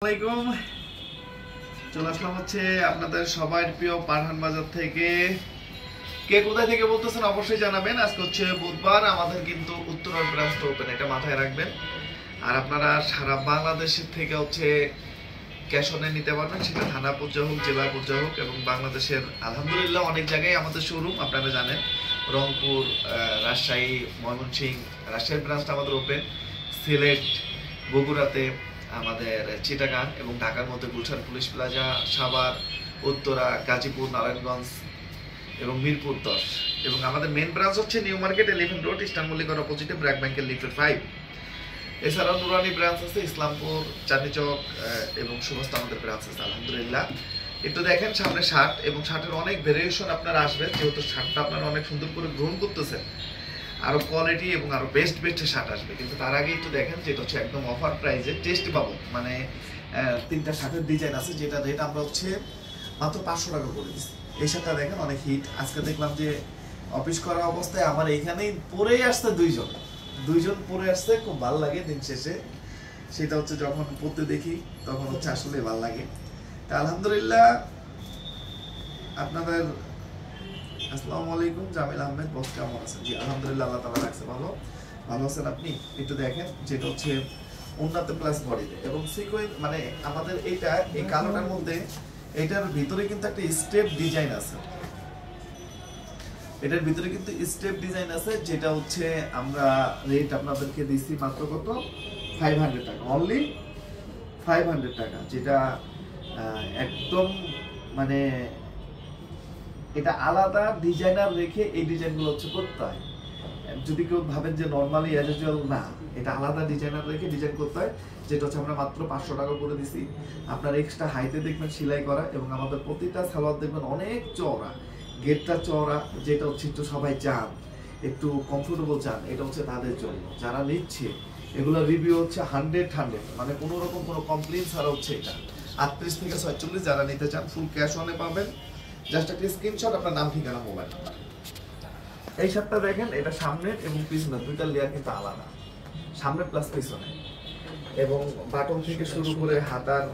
আসসালামাইকুম। চলে আসলাম হচ্ছে আপনাদের সবার প্রিয় পাঠান বাজার থেকে। কে কোথায় থেকে বলতেছেন অবশ্যই জানাবেন। আজকে হচ্ছে বুধবার, আমাদের কিন্তু উত্তরার ব্রাঞ্চটা ওপেন, এটা মাথায় রাখবেন। আর আপনারা সারা বাংলাদেশের থেকে হচ্ছে ক্যাশ অনে নিতে পারবেন, সেটা থানা পর্যায়ে হোক, জেলা পর্যায়ে হোক, এবং বাংলাদেশের আলহামদুলিল্লাহ অনেক জায়গায় আমাদের শোরুম আপনারা জানেন। রংপুর, রাজশাহী, ময়মনসিংহ, রাজশাহীর ব্রাঞ্চটা আমাদের ওপেন, সিলেট, বগুড়াতে, আমাদের চিটাগাং এবং ঢাকার মধ্যে গুলশান পুলিশ প্লাজা, সাভার, উত্তরা, গাজীপুর, নারায়ণগঞ্জ এবং মিরপুর 10। এবং আমাদের মেন ব্রাঞ্চ হচ্ছে নিউ মার্কেট 11 রোড, ইস্টার্ন মল্লিকার অপোজিটে, ব্র্যাক ব্যাংকের লিফটেড 5। এছাড়াও নুরানি ব্রাঞ্চ আছে, ইসলামপুর, চাঁদনী চক এবং সমস্ত আমাদের ব্রাঞ্চ আছে আলহামদুলিল্লাহ। একটু দেখেন সামনে শার্ট, এবং শার্টের অনেক ভেরিয়েশন আপনারা আসবেন, যেহেতু শার্টটা আপনারা অনেক সুন্দর করে গ্রহণ করতেছেন, আরো কোয়ালিটি এবং আরো বেস্ট শার্ট আসবে। কিন্তু তার আগে একটু দেখেন, যেটা হচ্ছে একদম অফার প্রাইসে টেস্ট পাবো, মানে 3টা শার্টের ডিজাইন আছে, যেটা রেট আমরা হচ্ছে মাত্র 500 টাকা করে দিচ্ছি। এই শার্টটা দেখেন অনেক হিট। আজকে দেখলাম যে অফিস করা অবস্থায় আমার এইখানেই পরেই আসছে দুইজন পরে আসছে, খুব ভালো লাগে দিন শেষে। সেটা হচ্ছে যখন পড়তে দেখি তখন হচ্ছে আসলে ভালো লাগে। তা আলহামদুলিল্লাহ আপনাদের আসসালামু আলাইকুম। জামিল আহমেদ বস, কেমন আছেন? জি আলহামদুলিল্লাহ, আল্লাহ তাআলা রাখছে ভালো আছেন আপনি? একটু দেখেন, যেটা হচ্ছে উন্নত প্লাস বডিতে এবং সিকোয়েন্স, মানে আমাদের এইটা এই কালোটার মধ্যে এটার ভিতরে কিন্তু একটা স্টেপ ডিজাইন আছে। এটার ভিতরে কিন্তু স্টেপ ডিজাইন আছে, যেটা হচ্ছে আমরা রেট আপনাদেরকে দিচ্ছি মাত্র কত? 500 টাকা, অনলি 500 টাকা, যেটা একদম মানে এটা আলাদা ডিজাইনার রেখে এই ডিজাইনগুলো হচ্ছে করতে হয়। যদি কেউ ভাবেন যে নর্মালি অ্যাজ ইউজুয়াল, না, এটা আলাদা ডিজাইনার রেখে ডিজাইন করতে হয়, যেটা হচ্ছে আমরা মাত্র 500 টাকা করে দিছি। আপনার এক্সট্রা হাইতে দেখবেন সেলাই করা, এবং আমাদের প্রতিটা সালোয়ার দেখবেন অনেক চওড়া, গেটটা চওড়া, যেটা হচ্ছে একটু সবাই চান, একটু কমফোর্টেবল চান, এটা হচ্ছে তাদের জন্য। যারা নিচ্ছে এগুলো রিভিউ হচ্ছে 100, মানে কোনো রকম কোনো কমপ্লেন ছাড়া হচ্ছে এটা 38 থেকে 46। যারা নিতে চান ফুল ক্যাশ অনে পাবেন, জাস্ট একটা স্ক্রিনশট, আপনার নাম, ঠিকানা, মোবাইল নাম্বার। এই শার্টটা দেখেন, এটা সামনে এবং পিছনে দুইটা লেয়ার কিন্তু আলাদা, সামনে প্লাস পিছনে, এবং বাটন থেকে শুরু করে হাতার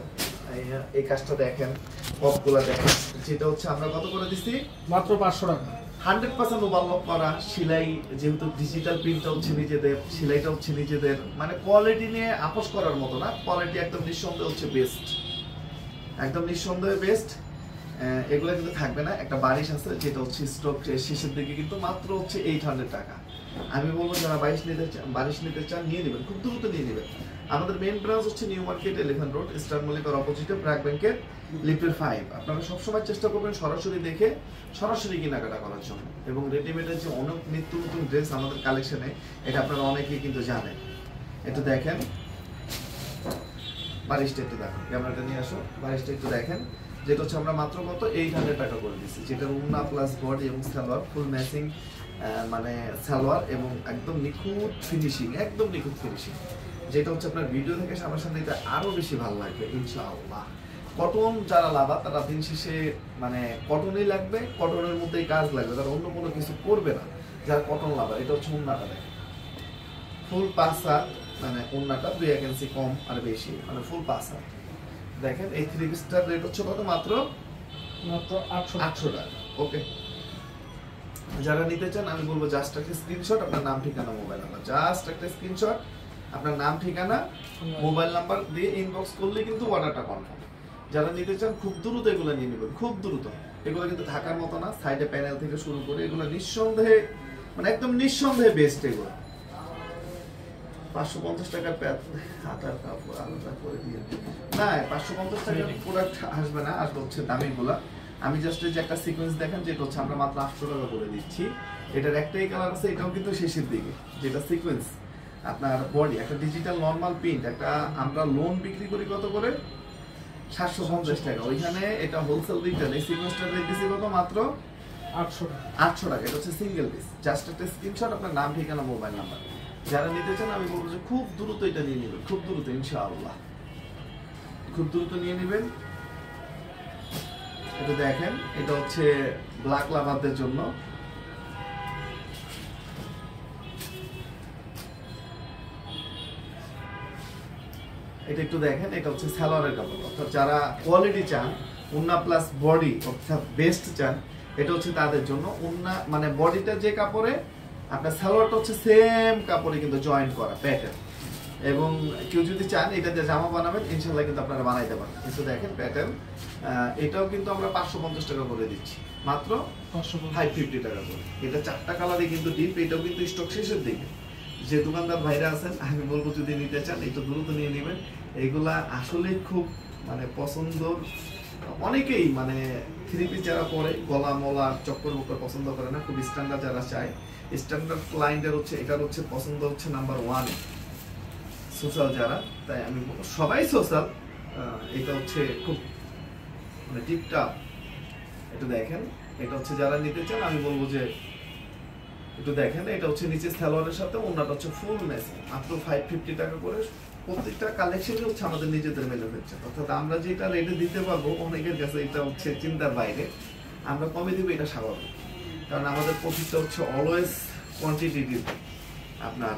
এই কাজটা দেখেন, পপগুলো দেখেন, যেটা হচ্ছে আমরা কত করে দিচ্ছি? মাত্র 500 টাকা। 100% ওভারলক করা, সেলাই, যেহেতু ডিজিটাল প্রিন্টটা হচ্ছে নিজেদের, সেলাইটা হচ্ছে নিজেদের, মানে কোয়ালিটি নিয়ে আপোষ করার মতো না, কোয়ালিটি একদম নিঃসন্দেহে হচ্ছে বেস্ট, একদম নিঃসন্দেহে বেস্ট। এগুলো কিন্তু থাকবে না, একটা বারিশ আছে, যেটা হচ্ছে স্টক শেষের দিকে, কিন্তু মাত্র হচ্ছে 800 টাকা। আমি বলবো যারা বারিশ নিতে চান নিয়ে নেবেন, খুব দ্রুত নিয়ে নেবেন। আমাদের মেইন ব্রাঞ্চ হচ্ছে নিউ মার্কেট 11 রোড, ইস্টার্ন মল্লিকার অপোজিটে, ব্র্যাক ব্যাংকের লিফটেড 5। আপনারা সবসময় চেষ্টা করবেন সরাসরি দেখে সরাসরি কেনাকাটা করার জন্য। এবং রেডিমেডের যে অনেক নিত্য নতুন ড্রেস আমাদের কালেকশনে, এটা আপনারা অনেকেই কিন্তু জানেন। একটু দেখেন বারিশটা, একটু দেখেন, ক্যামেরাটা নিয়ে আসো, বারিশটা একটু দেখেন, যেটা হচ্ছে আমরা মাত্র কত? 800 টাকা করে দিচ্ছি, যেটা উন্না প্লাস বডি এবং সালোয়ার ফুল ম্যাচিং, মানে সালোয়ার, এবং একদম নিখুঁত ফিনিশিং, একদম নিখুঁত ফিনিশিং, যেটা হচ্ছে আপনার ভিডিও থেকে সামনাসামনি এটা আরো বেশি ভালো লাগবে ইনশাআল্লাহ। কটন যারা লাভা, তারা দিন শেষে মানে কটনই লাগবে, কটনের মধ্যেই কাজ লাগবে, তারা অন্য কোনো কিছু করবে না যারা কটন লাভা। এটা হচ্ছে উন্নাটা দেখেন, ফুল পাসা, মানে উন্নাটা 2-1 ইঞ্চি কম আর বেশি, মানে ফুল পাসা দেখেন। এই 3 পিসটার রেট হচ্ছে কত? মাত্র 800 টাকা। ওকে, যারা নিতে চান আমি বলবো জাস্ট একটা স্ক্রিনশট, আপনার নাম, ঠিকানা, মোবাইল নাম্বার, জাস্ট একটা স্ক্রিনশট, আপনার নাম, ঠিকানা, মোবাইল নাম্বার দিয়ে ইনবক্স করলে কিন্তু অর্ডারটা কনফার্ম। যারা নিতে চান খুব দ্রুত এগুলো নিয়ে নেবেন, খুব দ্রুত। এগুলো কিন্তু ঢাকার মতো না, সাইডে প্যানেল থেকে শুরু করে এগুলো নিঃসন্দেহে, মানে একদম নিঃসন্দেহে বেস্ট। এগুলো 550 টাকার হাতার কাপড় আলাদা করে দিয়ে না, 550 টাকার প্রোডাক্ট আসবে না, আসবে হচ্ছে দামি গুলা। আমি জাস্ট যে একটা সিকোয়েন্স দেখেন, যেটা হচ্ছে আমরা মাত্র 800 টাকা করে দিচ্ছি। এটার একটাই কালার আছে, এটাও কিন্তু শেষের দিকে, যেটা সিকোয়েন্স আপনার বডি, একটা ডিজিটাল নর্মাল প্রিন্ট, একটা আমরা লোন বিক্রি করি কত করে? 750 টাকা। ওইখানে এটা হোলসেল রিটেল, এই সিকোয়েন্সটা রেট দিছি কত? মাত্র 800 টাকা। এটা হচ্ছে সিঙ্গেল পিস, জাস্ট একটা স্ক্রিনশট, আপনার নাম, ঠিকানা, মোবাইল নাম্বার। যারা নিতে চান আমি বলবো যে খুব দ্রুত এটা নিয়ে নেবেন, খুব দ্রুত ইনশাআল্লাহ, খুব দ্রুত নিয়ে নেবেন। এটা দেখেন, এটা হচ্ছে ব্ল্যাক লাভারদের জন্য, এটা একটু দেখেন, এটা হচ্ছে সালোয়ারের কাপড়। অর্থাৎ যারা কোয়ালিটি চান, উন্না প্লাস বডি অর্থাৎ বেস্ট চান, এটা হচ্ছে তাদের জন্য। উন্না মানে বডিটা যে কাপড়ে, আপনার সালোয়ারটা হচ্ছে সেম কাপড়ে কিন্তু জয়েন্ট করা প্যাটার্ন। এবং কেউ যদি চান এটা দিয়ে জামা বানাবেন, ইনশাল্লাহ কিন্তু আপনারা বানাইতে পারেন। কিন্তু দেখেন প্যাটার্ন, এটাও কিন্তু আমরা 550 টাকা করে দিচ্ছি, মাত্র 550 টাকা করে। এটা 4টা কালারই কিন্তু ডিপ, এটাও কিন্তু স্টক শেষের দিকে। যে দোকানদার ভাইরা আছেন, আমি বলবো যদি নিতে চান একটু দ্রুত নিয়ে নেবেন। এগুলা আসলে খুব মানে পছন্দ, অনেকেই মানে থ্রি পিস যারা পরে গলা মলা চক্কর বক্কর পছন্দ করে না, খুব স্ট্যান্ডার্ড যারা চায়, স্ট্যান্ডার্ড ক্লায়েন্টের হচ্ছে এটার হচ্ছে পছন্দ হচ্ছে নাম্বার 1 সোশ্যাল যারা। তাই আমি সবাই সোশ্যাল, এটা হচ্ছে খুব মানে টিপটপ। একটু দেখেন, এটা হচ্ছে যারা নিতে চান আমি বলবো যে একটু দেখেন। এটা হচ্ছে নিচে সালোয়ারের সাথে ওনাটা হচ্ছে ফুল ম্যাচিং, মাত্র 550 টাকা করে। প্রত্যেকটা কালেকশনই হচ্ছে আমাদের নিজেদের ম্যানুফ্যাকচার, অর্থাৎ আমরা যেটা রেটে দিতে পারবো অনেকের কাছে এটা হচ্ছে চিন্তার বাইরে। আমরা কমে দিব এটা স্বাভাবিক, কারণ আমাদের প্রফিটটা হচ্ছে অলওয়েজ কোয়ান্টিটি। আপনার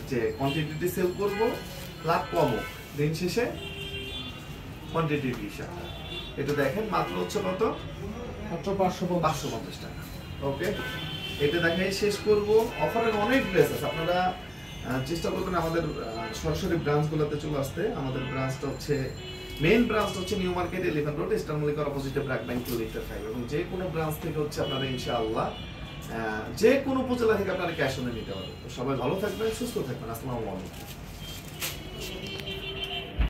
যে কোয়ান্টিটি সেল করবো, লাভ কমও, দিন শেষে কোয়ান্টিটি হিসাব। এটা দেখেন মাত্র হচ্ছে কত, মাত্র 550 টাকা। ওকে, এটা দেখাই শেষ করব। অফারের অনেক ড্রেস আছে, আপনারা চেষ্টা করবেন আমাদের সরাসরি ব্রাঞ্চগুলোতে চলে আসতে। আমাদের ব্রাঞ্চটা হচ্ছে মেইন ব্রাঞ্চটা হচ্ছে নিউ মার্কেট 11 রোড, ইস্টার্ন মল্লিকার অপোজিটে ব্র্যাক ব্যাংক 285। এবং যে কোনো ব্রাঞ্চ থেকে হচ্ছে আপনারা ইনশাআল্লাহ যে কোনো উপজেলা থেকে আপনারা ক্যাশ অনে নিতে পারবেন। তো সবাই ভালো থাকবেন, সুস্থ থাকবেন। আসসালামু আলাইকুম।